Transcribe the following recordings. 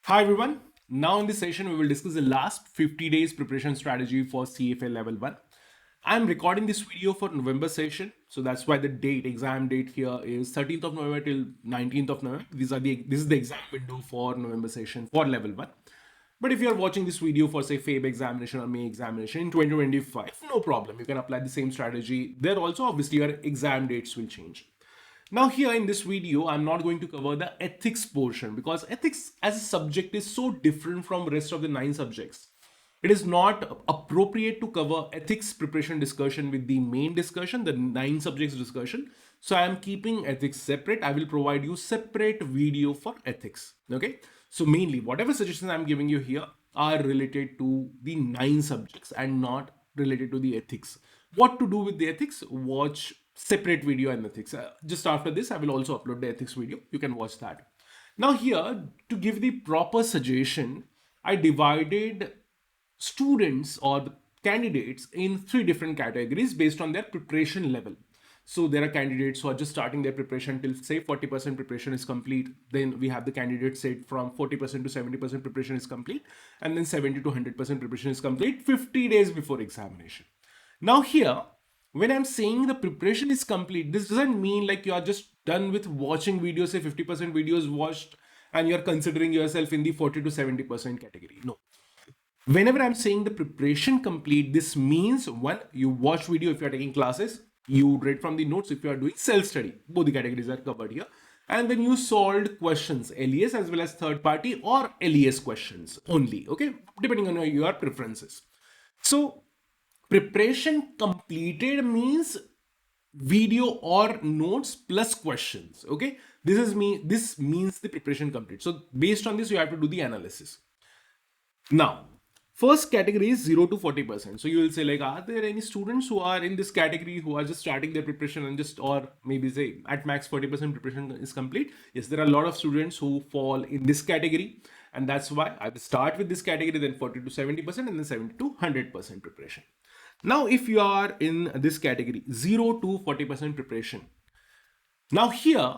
Hi everyone. Now in this session we will discuss the last 50 days preparation strategy for CFA level 1. I'm recording this video for November session, so that's why the exam date here is 13th of November till 19th of November. This is the exam window for November session for level 1. But if you are watching this video for say Feb examination or May examination in 2025, no problem. You can apply the same strategy. There also obviously your exam dates will change. Now here in this video, I'm not going to cover the ethics portion because ethics as a subject is so different from rest of the 9 subjects. It is not appropriate to cover ethics preparation discussion with the main discussion, the 9 subjects discussion. So I am keeping ethics separate. I will provide you separate video for ethics. Okay. So mainly whatever suggestions I'm giving you here are related to the 9 subjects and not related to the ethics. What to do with the ethics? Watch separate video on ethics. Just after this, I will also upload the ethics video. You can watch that. Now here, to give the proper suggestion, I divided students or the candidates in 3 different categories based on their preparation level. So there are candidates who are just starting their preparation till say 40% preparation is complete. Then we have the candidates said from 40% to 70% preparation is complete. And then 70 to 100% preparation is complete 50 days before examination. Now here, when I'm saying the preparation is complete, this doesn't mean like you are just done with watching videos, say 50% videos watched and you're considering yourself in the 40 to 70% category. No. Whenever I'm saying the preparation complete, this means one, you watch video if you're taking classes, you read from the notes if you are doing self-study. Both the categories are covered here. And then you solved questions, LES as well as third party or LES questions only, okay? Depending on your preferences. So preparation completed means video or notes plus questions, okay? This means the preparation complete. So based on this, you have to do the analysis. Now, first category is 0 to 40%. So you will say like, are there any students who are in this category who are just starting their preparation and just, or maybe say at max 40% preparation is complete? Yes, there are a lot of students who fall in this category. And that's why I will start with this category, then 40 to 70% and then 70 to 100% preparation. Now, if you are in this category, 0 to 40% preparation. Now here,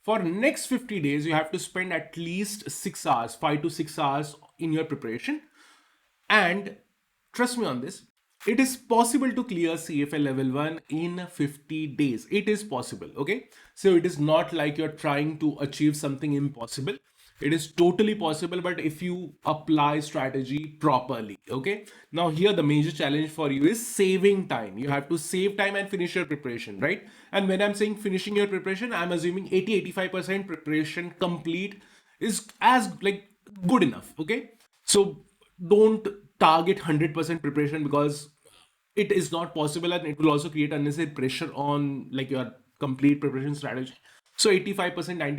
for next 50 days, you have to spend at least 6 hours, 5 to 6 hours in your preparation. And trust me on this, it is possible to clear CFA level 1 in 50 days. It is possible, okay? So it is not like you're trying to achieve something impossible. It is totally possible, but if you apply strategy properly, okay? Now here, the major challenge for you is saving time. You have to save time and finish your preparation, right? And when I'm saying finishing your preparation, I'm assuming 80-85% preparation complete is as like good enough, okay? So don't target 100% preparation because it is not possible and it will also create unnecessary pressure on like your complete preparation strategy. So 85%,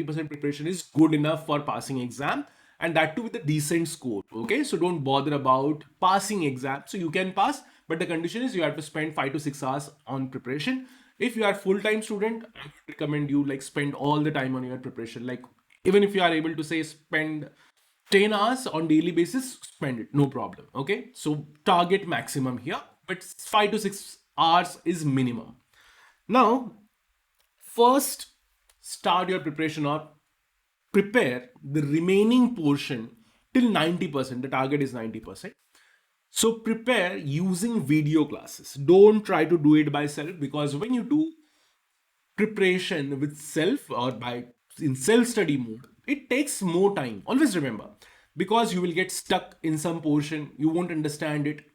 90% preparation is good enough for passing exam, and that too with a decent score. Okay, so don't bother about passing exam. So you can pass, but the condition is you have to spend 5 to 6 hours on preparation. If you are full-time student, I would recommend you like spend all the time on your preparation. Like even if you are able to say spend 10 hours on daily basis, spend it, no problem. Okay, so target maximum here, but 5 to 6 hours is minimum. Now, first start your preparation or prepare the remaining portion till 90%. The target is 90%. So prepare using video classes. Don't try to do it by self, because when you do preparation with self or by in self-study mode, it takes more time. Always remember, because you will get stuck in some portion, you won't understand it,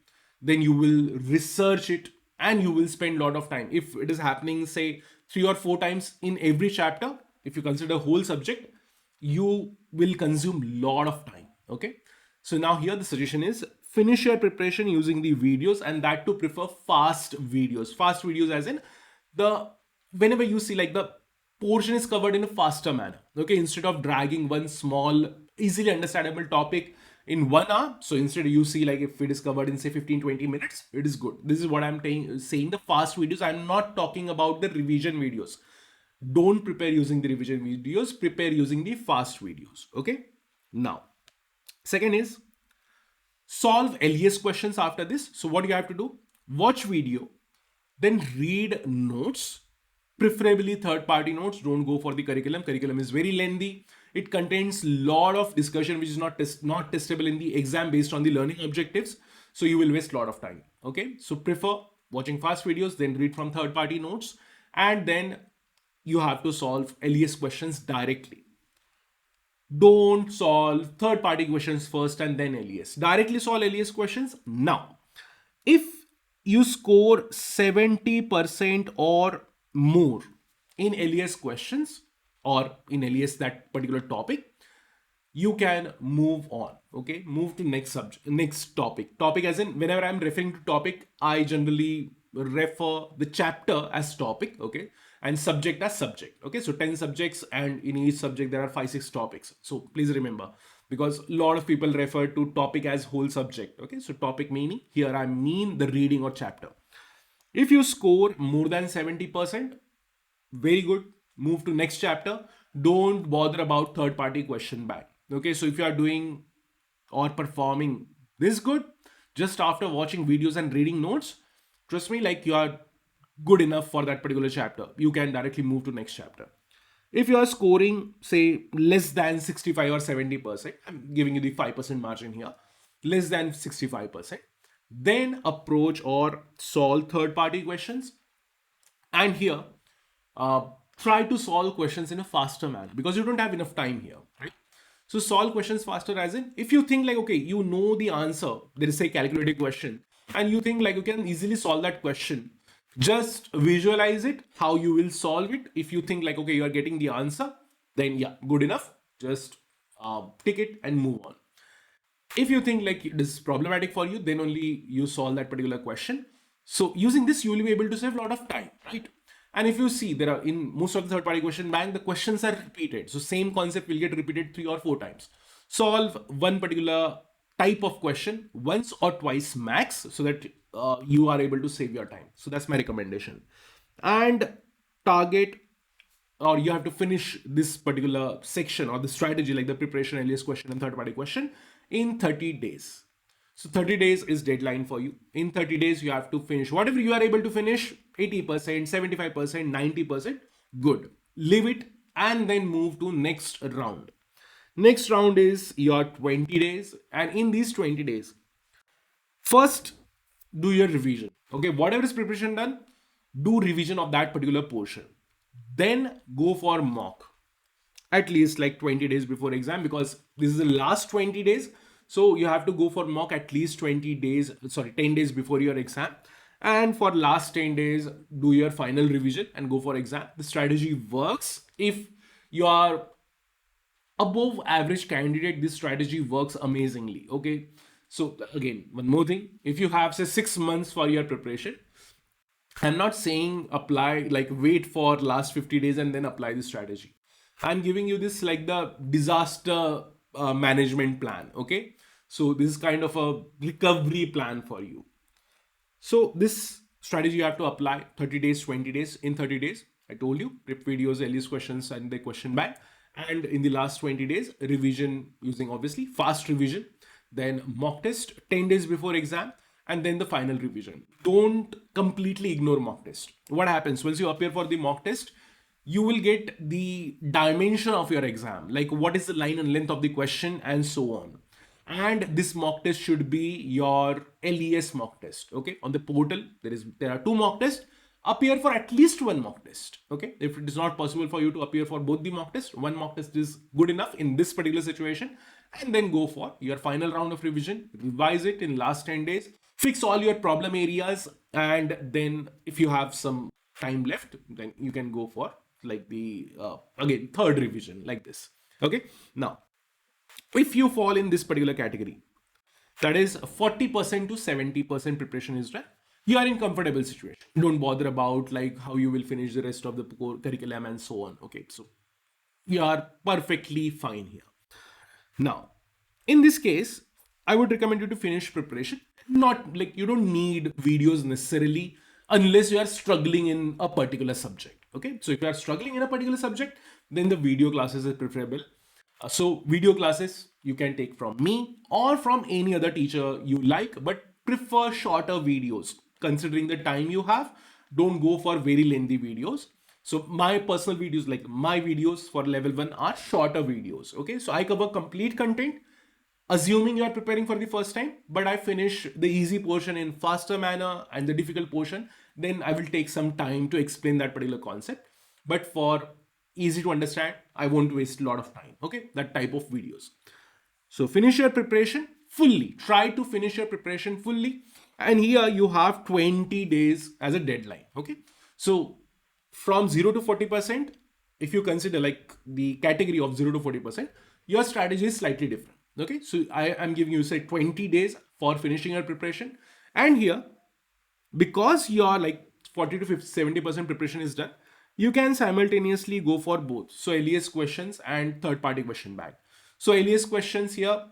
then you will research it and you will spend a lot of time. If it is happening, say 3 or 4 times in every chapter, if you consider whole subject, you will consume a lot of time. Okay. So now here the suggestion is finish your preparation using the videos, and that to prefer fast videos. Fast videos as in whenever you see like the portion is covered in a faster manner. Okay. Instead of dragging one small, easily understandable topic in 1 hour. So instead you see like if it is covered in say 15-20 minutes, it is good. This is what I'm saying, the fast videos. I'm not talking about the revision videos. Don't prepare using the revision videos, prepare using the fast videos. Okay. Now, second is solve LES questions after this. So what you have to do, watch video, then read notes, preferably third party notes. Don't go for the curriculum. Curriculum is very lengthy. It contains a lot of discussion which is not testable in the exam based on the learning objectives. So you will waste a lot of time. Okay, so prefer watching fast videos, then read from third party notes, and then you have to solve LES questions directly. Don't solve third party questions first and then LES. Directly solve LES questions. Now, if you score 70% or more in LES questions or in LES that particular topic, you can move on. Okay, move to next subject, next topic as in, whenever I'm referring to topic, I generally refer the chapter as topic, okay, and subject as subject. Okay, so 10 subjects, and in each subject there are 5-6 topics. So please remember, because a lot of people refer to topic as whole subject. Okay, so topic meaning here I mean the reading or chapter. If you score more than 70%, very good, move to next chapter. Don't bother about third party question bank. Okay, so if you are doing or performing this good just after watching videos and reading notes, trust me, like, you are good enough for that particular chapter. You can directly move to next chapter. If you are scoring, say, less than 65 or 70%, I'm giving you the 5% margin here, less than 65%, then approach or solve third party questions. And here, try to solve questions in a faster manner, because you don't have enough time here, right? So solve questions faster, as in, if you think like, okay, you know the answer, there is a calculated question, and you think like you can easily solve that question, just visualize it, how you will solve it. If you think like, okay, you are getting the answer, then yeah, good enough. Just tick it and move on. If you think like it is problematic for you, then only you solve that particular question. So using this, you will be able to save a lot of time, right? And if you see, there are, in most of the third party question bank, the questions are repeated. So same concept will get repeated 3 or 4 times. Solve one particular type of question once or twice max, so that you are able to save your time. So that's my recommendation. And target, or you have to finish this particular section or the strategy, like the preparation, LES question and third party question, in 30 days. So 30 days is deadline for you. In 30 days, you have to finish whatever you are able to finish, 80%, 75%, 90%, good. Leave it and then move to next round. Next round is your 20 days. And in these 20 days, first do your revision. Okay, whatever is preparation done, do revision of that particular portion. Then go for mock at least like 20 days before exam, because this is the last 20 days. So you have to go for mock at least 10 days before your exam. And for last 10 days, do your final revision and go for exam. The strategy works. If you are above average candidate, this strategy works amazingly. Okay, so again, one more thing, if you have say 6 months for your preparation, I'm not saying apply, like wait for last 50 days and then apply the strategy. I'm giving you this like the disaster management plan. Okay, so this is kind of a recovery plan for you. So this strategy you have to apply 30 days, 20 days. In 30 days, I told you, prep videos, LES questions and the question bank. And in the last 20 days, revision using obviously fast revision, then mock test 10 days before exam, and then the final revision. Don't completely ignore mock test. What happens once you appear for the mock test, you will get the dimension of your exam, like what is the line and length of the question and so on. And this mock test should be your LES mock test. Okay, on the portal there are 2 mock tests. Appear for at least 1 mock test. Okay, if it is not possible for you to appear for both the mock tests, 1 mock test is good enough in this particular situation. And then go for your final round of revision, revise it in last 10 days, fix all your problem areas, and then if you have some time left, then you can go for like the again third revision, like this. Okay, now if you fall in this particular category, that is 40% to 70% preparation is done, you are in comfortable situation. Don't bother about like how you will finish the rest of the core curriculum and so on. Okay, so you are perfectly fine here. Now, in this case, I would recommend you to finish preparation. Not like, you don't need videos necessarily unless you are struggling in a particular subject. Okay, so if you are struggling in a particular subject, then the video classes are preferable. So video classes you can take from me or from any other teacher you like, but prefer shorter videos considering the time you have. Don't go for very lengthy videos. So my personal videos, like my videos for level 1 are shorter videos. Okay, so I cover complete content assuming you are preparing for the first time, but I finish the easy portion in faster manner and the difficult portion, then I will take some time to explain that particular concept. But for easy to understand, I won't waste a lot of time. Okay, that type of videos. So finish your preparation fully. Try to finish your preparation fully. And here you have 20 days as a deadline. Okay. So from 0 to 40%, if you consider like the category of 0 to 40%, your strategy is slightly different. Okay. So I am giving you say 20 days for finishing your preparation. And here, because your like 40 to 50, 70% preparation is done, you can simultaneously go for both. So LES questions and third party question bank. So LES questions here,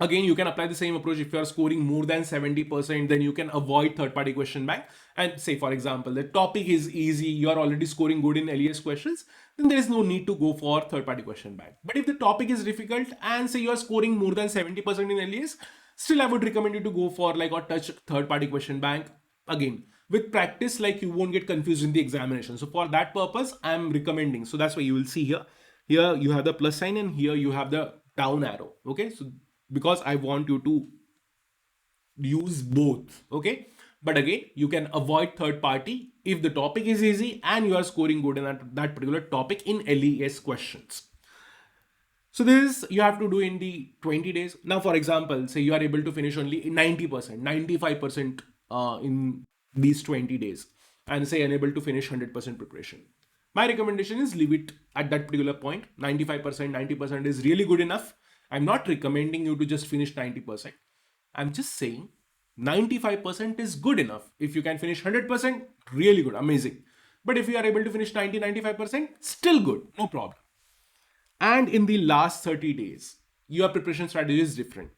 again, you can apply the same approach. If you are scoring more than 70%, then you can avoid third party question bank. And say, for example, the topic is easy, you are already scoring good in LES questions, then there is no need to go for third party question bank. But if the topic is difficult and say you are scoring more than 70% in LES, still I would recommend you to go for like or touch third party question bank. Again, with practice, like you won't get confused in the examination. So for that purpose, I'm recommending. So that's why you will see here you have the plus sign and here you have the down arrow. Okay, so because I want you to use both. Okay, but again, you can avoid third party if the topic is easy and you are scoring good in that particular topic in LES questions. So this you have to do in the 20 days. Now, for example, say you are able to finish only 90%, 95% in these 20 days, and say unable to finish 100% preparation. My recommendation is leave it at that particular point. 95%, 90% is really good enough. I'm not recommending you to just finish 90%. I'm just saying 95% is good enough. If you can finish 100%, really good, amazing. But if you are able to finish 90, 95%, still good, no problem. And in the last 30 days, your preparation strategy is different.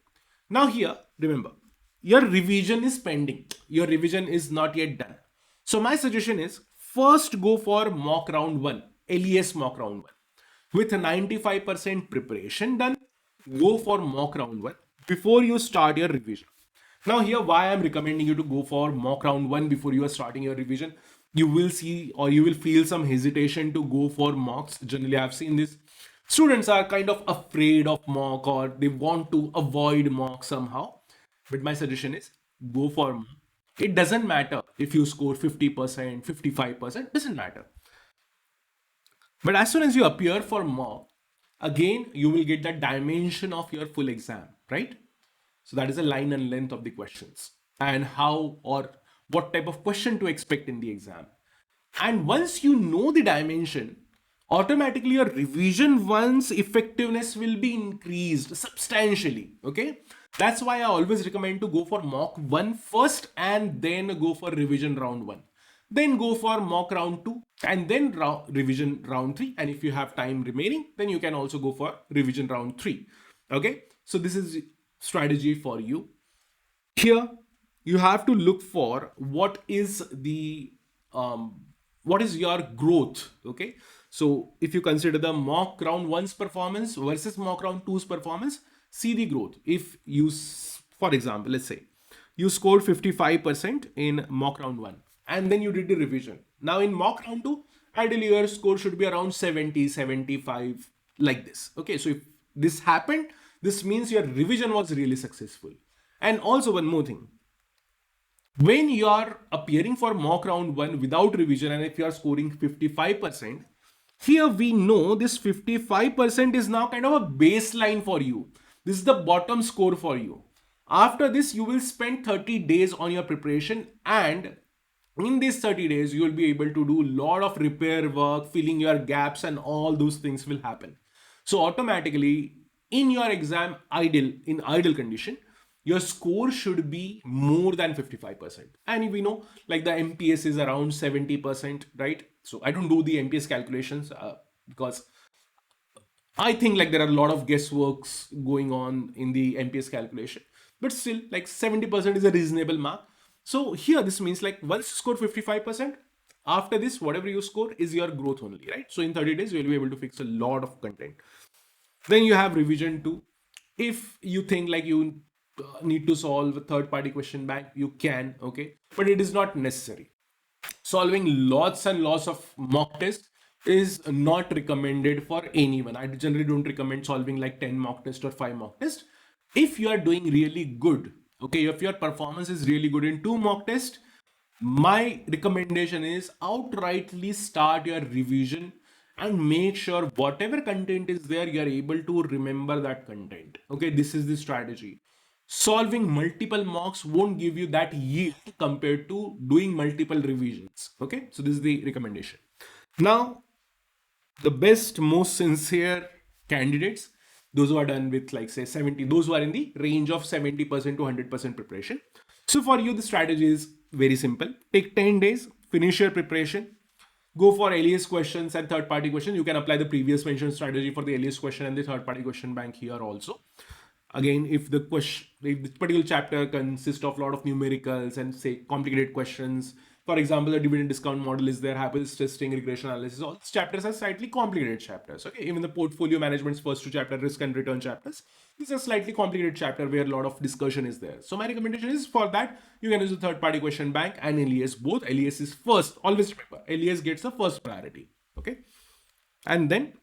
Now here, remember, your revision is pending. Your revision is not yet done. So my suggestion is first go for mock round 1, LES mock round 1. With 95% preparation done, go for mock round 1 before you start your revision. Now here, why I'm recommending you to go for mock round 1 before you are starting your revision. You will see or you will feel some hesitation to go for mocks. Generally, I've seen this. Students are kind of afraid of mock or they want to avoid mock somehow. But my suggestion is go for mock. It doesn't matter if you score 50%, 55%, doesn't matter. But as soon as you appear for mock, again, you will get that dimension of your full exam, right? So that is the line and length of the questions and how or what type of question to expect in the exam. And once you know the dimension, automatically your revision one's effectiveness will be increased substantially. Okay, that's why I always recommend to go for mock 1 first and then go for revision round 1, then go for mock round 2 and then revision round 3. And if you have time remaining, then you can also go for revision round 3. Okay, so this is strategy for you. Here you have to look for what is your growth. Okay, so if you consider the mock round 1's performance versus mock round 2's performance, see the growth. If you, for example, let's say you scored 55% in mock round 1 and then you did the revision. Now in mock round 2, ideally your score should be around 70, 75, like this. Okay, so if this happened, this means your revision was really successful. And also one more thing, when you are appearing for mock round 1 without revision and if you are scoring 55%, here we know this 55% is now kind of a baseline for you. This is the bottom score for you. After this, you will spend 30 days on your preparation, and in these 30 days, you will be able to do a lot of repair work, filling your gaps, and all those things will happen. So automatically, in your exam in ideal condition, your score should be more than 55%. And we know like the MPS is around 70%, right? So I don't do the MPS calculations because I think like there are a lot of guessworks going on in the MPS calculation, but still like 70% is a reasonable mark. So here this means like once you score 55%, after this, whatever you score is your growth only, right? So in 30 days, you will be able to fix a lot of content. Then you have revision 2. If you think like you need to solve a third party question bank, you can, okay, but it is not necessary. solving lots and lots of mock tests is not recommended for anyone. I generally don't recommend solving like 10 mock tests or 5 mock tests. If you are doing really good, okay, if your performance is really good in 2 mock tests, my recommendation is outrightly start your revision and make sure whatever content is there, you are able to remember that content. Okay, this is the strategy. Solving multiple mocks won't give you that yield compared to doing multiple revisions. Okay, so this is the recommendation. Now, the best, most sincere candidates, those who are done with like say 70, those who are in the range of 70% to 100% preparation. So for you, the strategy is very simple. Take 10 days, finish your preparation, go for alias questions and third party questions. You can apply the previous mentioned strategy for the alias question and the third party question bank here also. Again, if the question, if this particular chapter consists of a lot of numericals and say complicated questions, for example, the dividend discount model is there, happens testing, regression analysis, all these chapters are slightly complicated chapters. Okay, even the portfolio management's first 2 chapters, risk and return chapters, these are slightly complicated chapter where a lot of discussion is there. So my recommendation is for that, you can use the third party question bank and alias both. Alias is first, always remember, alias gets the first priority. Okay, and then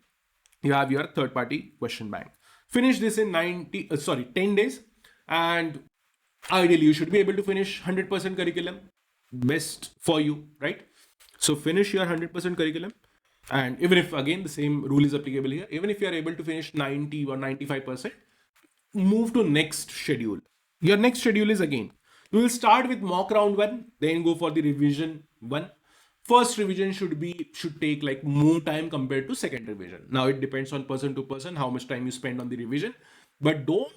you have your third party question bank. Finish this in 10 days, and ideally you should be able to finish 100% curriculum. Best for you, right? So finish your 100% curriculum, and even if again the same rule is applicable here, even if you are able to finish 90 or 95%, move to next schedule. Your next schedule is again, you will start with mock round 1, then go for the revision 1. First revision should take like more time compared to second revision. Now it depends on person to person how much time you spend on the revision, but don't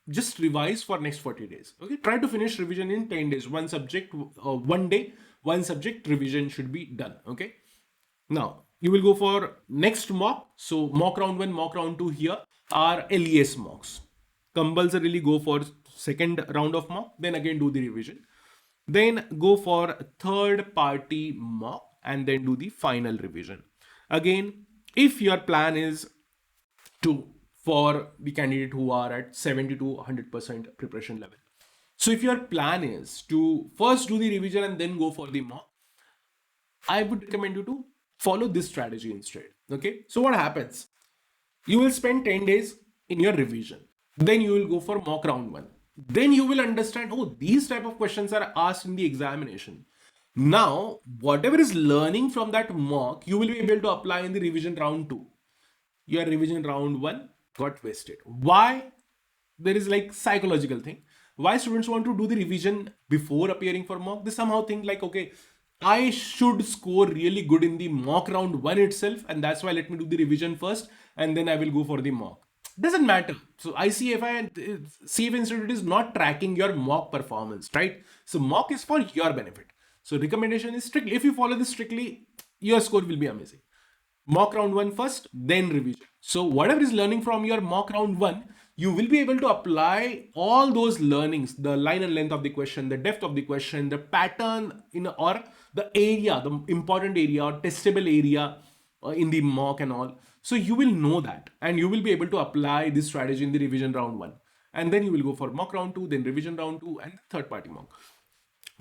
just revise for next 40 days. Okay, try to finish revision in 10 days. One subject, 1 day, one subject revision should be done. Okay, now you will go for next mock. So mock round 1, mock round 2 here are LES mocks. Compulsorily go for second round of mock, then again do the revision. Then go for third party mock and then do the final revision. Again, if your plan is to for the candidate who are at 70 to 100% preparation level. So if your plan is to first do the revision and then go for the mock, I would recommend you to follow this strategy instead. Okay, so what happens? You will spend 10 days in your revision. Then you will go for mock round 1. Then you will understand, oh, these type of questions are asked in the examination. Now, whatever is learning from that mock, you will be able to apply in the revision round 2. Your revision round 1 got wasted. Why? There is like psychological thing. Why students want to do the revision before appearing for mock? They somehow think like, okay, I should score really good in the mock round 1 itself, and that's why let me do the revision first and then I will go for the mock. Doesn't matter. So ICFI and CFA Institute is not tracking your mock performance, right? So mock is for your benefit. So recommendation is strictly, if you follow this strictly, your score will be amazing. Mock round 1 first, then revision. So whatever is learning from your mock round 1, you will be able to apply all those learnings, the line and length of the question, the depth of the question, the pattern in or the area, the important area or testable area in the mock and all. So you will know that and you will be able to apply this strategy in the revision round 1. And then you will go for mock round 2, then revision round 2 and third party mock.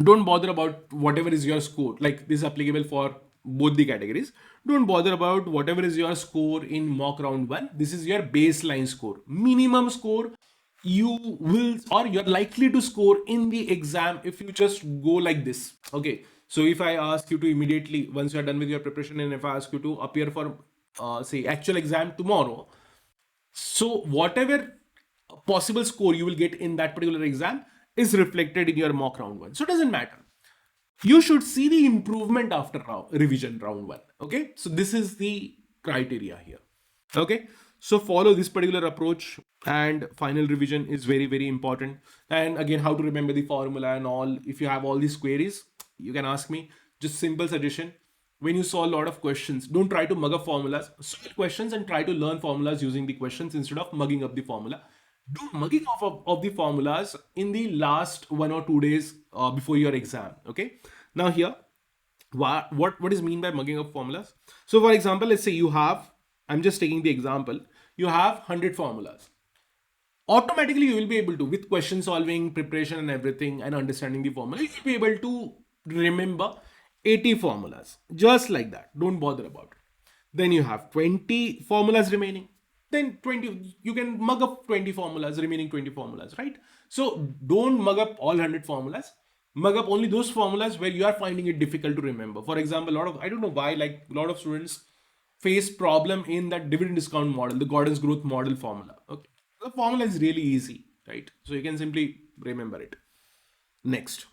Don't bother about whatever is your score. Like this is applicable for both the categories. Don't bother about whatever is your score in mock round 1. This is your baseline score. Minimum score you will or you're likely to score in the exam if you just go like this. Okay. So if I ask you to immediately, once you're done with your preparation, and if I ask you to appear for say actual exam tomorrow, so whatever possible score you will get in that particular exam is reflected in your mock round 1. So it doesn't matter. You should see the improvement after revision round 1. Okay, so this is the criteria here. Okay, so follow this particular approach, and final revision is very, very important. And again, how to remember the formula and all. If you have all these queries, you can ask me. Just simple suggestion: when you solve a lot of questions, don't try to mug up formulas. Solve questions and try to learn formulas using the questions instead of mugging up the formula. Do mugging of the formulas in the last 1 or 2 days before your exam. Okay, now here what is mean by mugging up formulas? So for example, let's say you have, I'm just taking the example, you have 100 formulas. Automatically you will be able to, with question solving, preparation and everything and understanding the formula, you will be able to remember 80 formulas, just like that. Don't bother about it. Then you have 20 formulas remaining. Then 20, you can mug up 20 formulas, remaining 20 formulas, right? So don't mug up all 100 formulas. Mug up only those formulas where you are finding it difficult to remember. For example, I don't know why, like a lot of students face problem in that dividend discount model, the Gordon's growth model formula. Okay. The formula is really easy, right? So you can simply remember it. Next,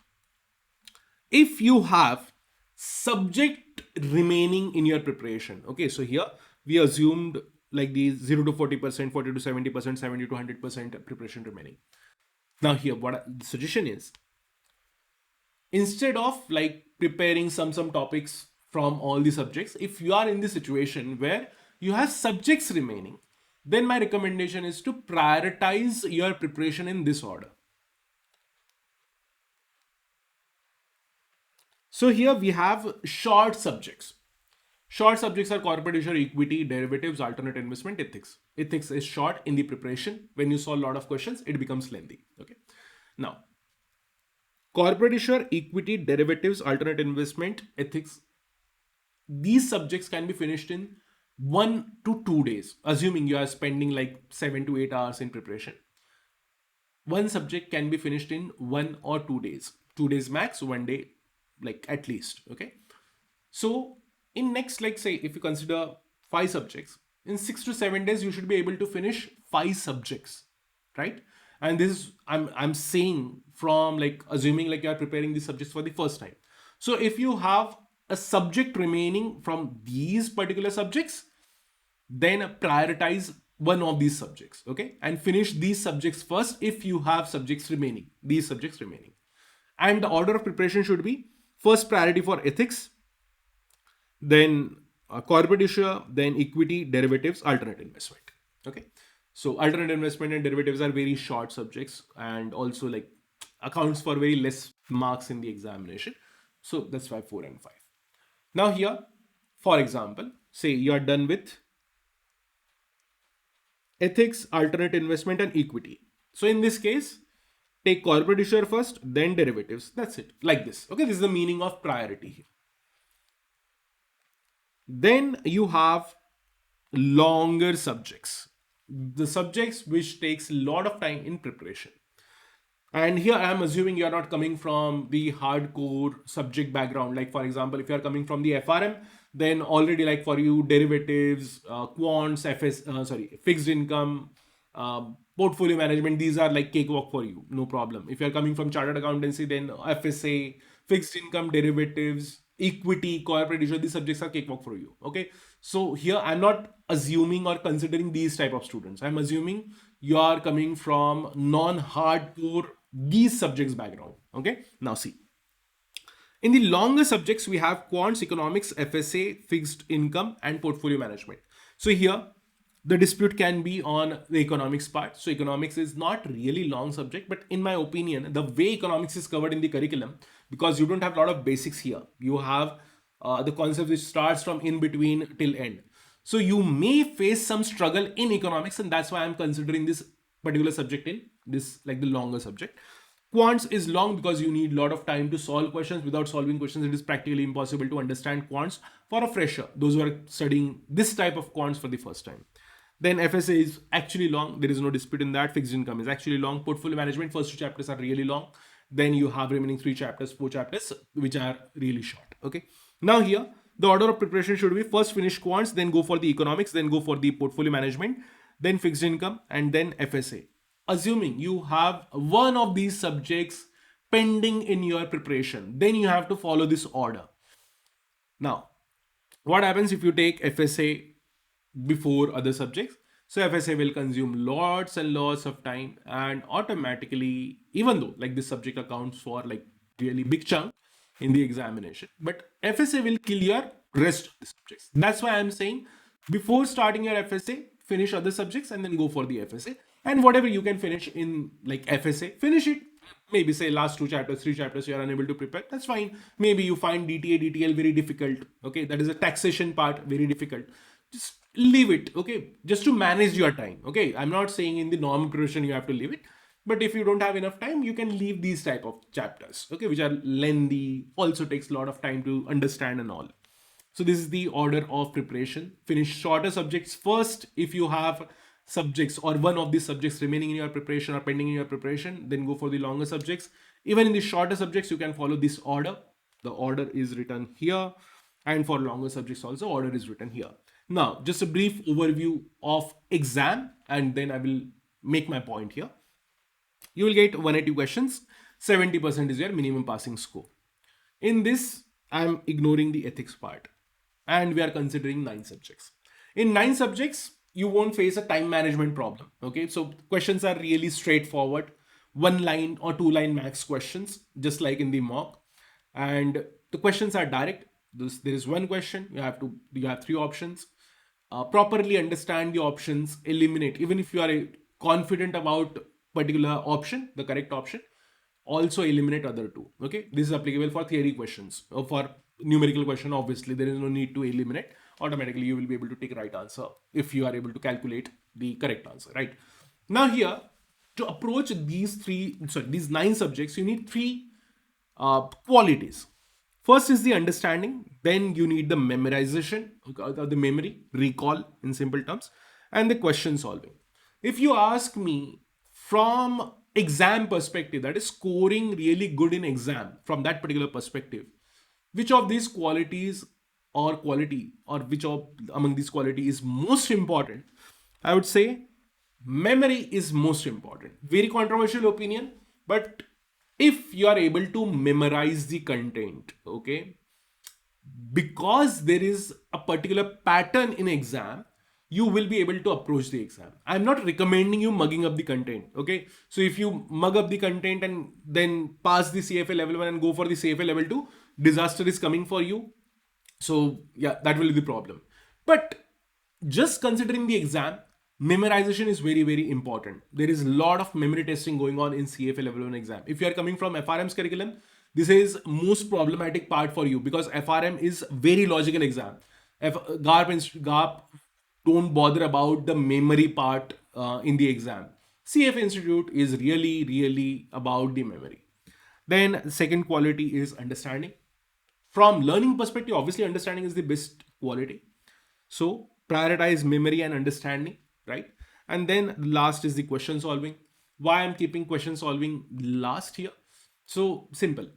if you have subject remaining in your preparation, okay, so here we assumed like these 0 to 40%, 40 to 70%, 70 to 100% preparation remaining. Now here what the suggestion is, instead of like preparing some topics from all the subjects, if you are in the situation where you have subjects remaining, then my recommendation is to prioritize your preparation in this order. So here we have short subjects. Short subjects are corporate issuer, equity, derivatives, alternate investment, ethics. Ethics is short in the preparation. When you solve a lot of questions, it becomes lengthy. Okay. Now, corporate issuer, equity, derivatives, alternate investment, ethics. These subjects can be finished in 1 to 2 days, assuming you are spending like 7 to 8 hours in preparation. One subject can be finished in 1 or 2 days. 2 days max, 1 day, like at least. Okay. So in next, like say, if you consider 5 subjects, in 6 to 7 days, you should be able to finish 5 subjects, right? And this is, I'm saying from like assuming like you are preparing these subjects for the first time. So if you have a subject remaining from these particular subjects, then prioritize one of these subjects, okay? And finish these subjects first if you have subjects remaining, these subjects remaining. And the order of preparation should be first priority for ethics, then corporate issuer, then equity, derivatives, alternate investment. Okay. So alternate investment and derivatives are very short subjects and also like accounts for very less marks in the examination. So that's why 4 and 5. Now here, for example, say you are done with ethics, alternate investment and equity. So in this case, take corporate issuer first, then derivatives. That's it. Like this. Okay. This is the meaning of priority here. Then you have longer subjects, the subjects which takes a lot of time in preparation. And here I am assuming you are not coming from the hardcore subject background. Like for example, if you are coming from the FRM, then already like for you derivatives, quants, fixed income, portfolio management, these are like cakewalk for you, no problem. If you are coming from chartered accountancy, then FSA, fixed income, derivatives, equity, corporate issuer, these subjects are cakewalk for you. Okay. So here I'm not assuming or considering these type of students. I'm assuming you are coming from non-hardcore these subjects background. Okay. Now see. In the longer subjects, we have quants, economics, FSA, fixed income, and portfolio management. So here the dispute can be on the economics part. So economics is not really long subject, but in my opinion, the way economics is covered in the curriculum, because you don't have a lot of basics here. You have the concept which starts from in between till end. So you may face some struggle in economics, and that's why I'm considering this particular subject in this like the longer subject. Quants is long because you need a lot of time to solve questions. Without solving questions, it is practically impossible to understand quants for a fresher, those who are studying this type of quants for the first time. Then FSA is actually long. There is no dispute in that. Fixed income is actually long. Portfolio management, first 2 chapters are really long. Then you have remaining 3 chapters, 4 chapters, which are really short. Okay. Now here, the order of preparation should be first finish quants, then go for the economics, then go for the portfolio management, then fixed income, and then FSA. Assuming you have one of these subjects pending in your preparation, then you have to follow this order. Now, what happens if you take FSA before other subjects? So FSA will consume lots and lots of time, and automatically, even though like this subject accounts for like really big chunk in the examination, but FSA will kill your rest of the subjects. That's why I'm saying before starting your FSA, finish other subjects and then go for the FSA. And whatever you can finish in like FSA, finish it. Maybe say last 2 chapters, 3 chapters you are unable to prepare. That's fine. Maybe you find DTA, DTL very difficult. Okay, that is a taxation part very difficult. Just leave it. Okay, just to manage your time. Okay, I'm not saying in the normal preparation you have to leave it. But if you don't have enough time, you can leave these type of chapters, okay, which are lengthy, also takes a lot of time to understand and all. So this is the order of preparation. Finish shorter subjects first. If you have subjects or one of these subjects remaining in your preparation or pending in your preparation, then go for the longer subjects. Even in the shorter subjects, you can follow this order. The order is written here, and for longer subjects also, order is written here. Now, just a brief overview of exam, and then I will make my point here. You will get 180 questions. 70% is your minimum passing score. In this, I'm ignoring the ethics part, and we are considering 9 subjects. In 9 subjects, you won't face a time management problem. Okay, so questions are really straightforward, 1 line or 2 line max questions, just like in the mock, and the questions are direct. There is one question. You have 3 options. Properly understand the options. Eliminate, even if you are confident about particular option, the correct option, also eliminate other 2. Okay, this is applicable for theory questions. For numerical question, obviously there is no need to eliminate. Automatically you will be able to take right answer if you are able to calculate the correct answer. Right now, here, to approach these 9 subjects, you need 3 qualities. First is the understanding, then you need the memorization, the memory, recall in simple terms, and the question solving. If you ask me from exam perspective, that is scoring really good in exam, from that particular perspective, which of these qualities or quality, or which of among these quality is most important, I would say memory is most important. Very controversial opinion, but if you are able to memorize the content, okay, because there is a particular pattern in exam, you will be able to approach the exam. I'm not recommending you mugging up the content, okay? So if you mug up the content and then pass the CFA level 1 and go for the CFA level 2, disaster is coming for you. So yeah, that will be the problem. But just considering the exam, memorization is very, very important. There is a lot of memory testing going on in CFA level 1 exam. If you are coming from FRM's curriculum, this is most problematic part for you, because FRM is very logical exam. GARP don't bother about the memory part in the exam. CFA Institute is really, really about the memory. Then second quality is understanding. From learning perspective, obviously understanding is the best quality. So prioritize memory and understanding, right? And then last is the question solving. Why I'm keeping question solving last here? So simple.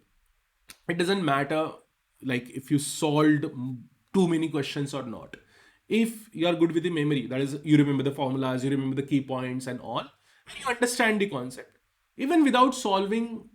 It doesn't matter like if you solved too many questions or not. If you are good with the memory, that is, you remember the formulas, you remember the key points and all, and you understand the concept, even without solving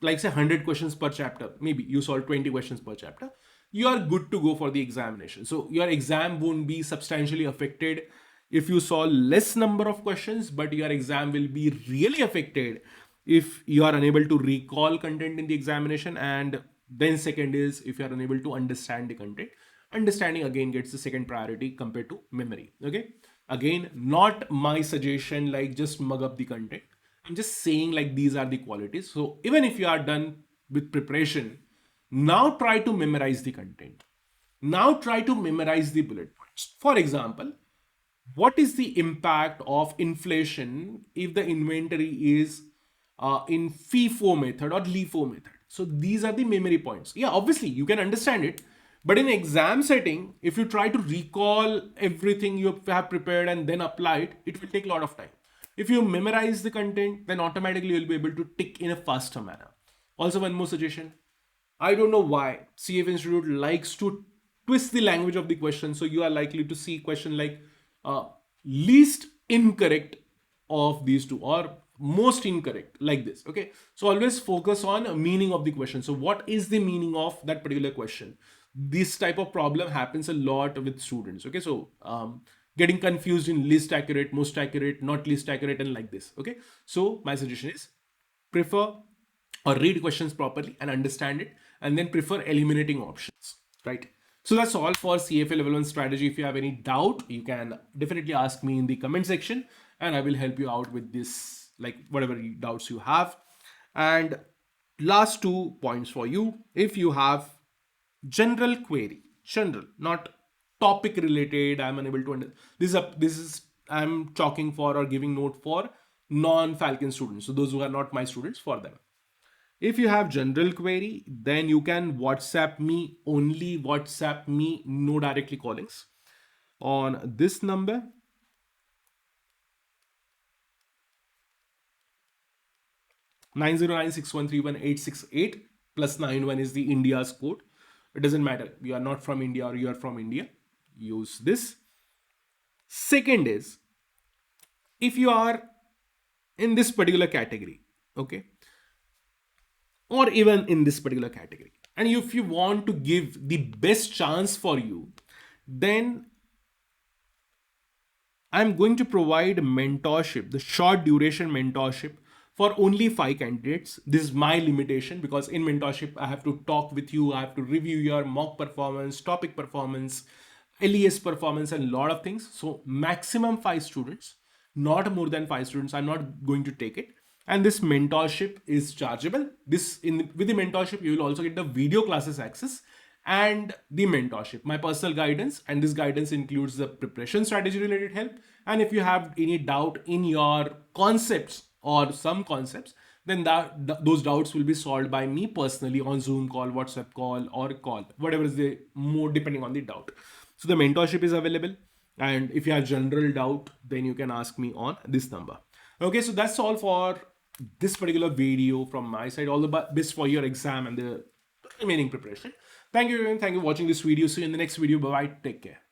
like say 100 questions per chapter, maybe you solve 20 questions per chapter, you are good to go for the examination. So your exam won't be substantially affected if you solve less number of questions, but your exam will be really affected if you are unable to recall content in the examination. And then second is if you are unable to understand the content. Understanding again gets the second priority compared to memory. Okay, again, not my suggestion like just mug up the content. I'm just saying like these are the qualities. So even if you are done with preparation, now try to memorize the content. Now try to memorize the bullet points. For example, what is the impact of inflation if the inventory is in FIFO method or LIFO method? So these are the memory points. Yeah, obviously you can understand it, but in exam setting, if you try to recall everything you have prepared and then apply it, it will take a lot of time. If you memorize the content, then automatically you'll be able to tick in a faster manner. Also, one more suggestion. I don't know why CFA Institute likes to twist the language of the question. So you are likely to see question like least incorrect of these two or most incorrect, like this. Okay, so always focus on meaning of the question. So what is the meaning of that particular question? This type of problem happens a lot with students. Okay, so getting confused in least accurate, most accurate, not least accurate, and like this. Okay, so my suggestion is prefer or read questions properly and understand it, and then prefer eliminating options, right? So that's all for CFA level 1 strategy. If you have any doubt, you can definitely ask me in the comment section and I will help you out with this, like whatever doubts you have. And last 2 points for you. If you have general query, general, not topic related, I'm unable to understand. This is I'm talking for or giving note for non-Falcon students. So those who are not my students, for them. If you have general query, then you can WhatsApp me, only WhatsApp me, no directly callings, on this number. +91 is the India's code. It doesn't matter. You are not from India or you are from India. Use this. Second is, if you are in this particular category, okay, or even in this particular category, and if you want to give the best chance for you, then I'm going to provide mentorship, the short duration mentorship for only 5 candidates. This is my limitation because in mentorship, I have to talk with you, I have to review your mock performance, topic performance, LES performance, and a lot of things. So maximum 5 students, not more than 5 students. I'm not going to take it. And this mentorship is chargeable. With the mentorship, you will also get the video classes access and the mentorship, my personal guidance, and this guidance includes the preparation strategy related help. And if you have any doubt in your concepts or some concepts, then those doubts will be solved by me personally on Zoom call, WhatsApp call, or call, whatever is the mode depending on the doubt. So the mentorship is available, and if you have general doubt, then you can ask me on this number. Okay, so that's all for this particular video from my side. All the best for your exam and the remaining preparation. Thank you everyone. Thank you for watching this video. See you in the next video. Bye bye. Take care.